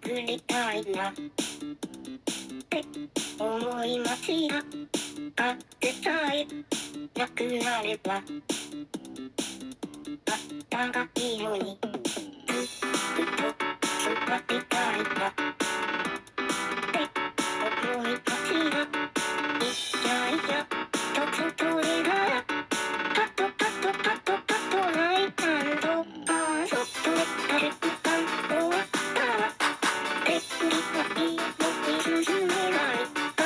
潜りたいなって思いますが、風さえなくなればあったがいいのに、ずっと育てたいなって思いますが、いやいやと外へがパトパトパトパトライト&バーそっとメタルパン終わったら手振りはいいのに進めない風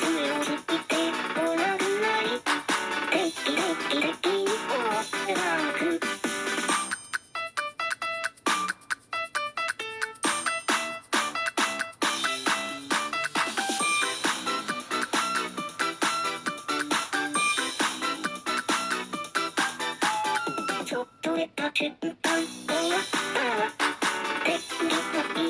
強すぎておらぐらいレキレキレキに終わらくちょっと出た瞬間終わったら手振りはいい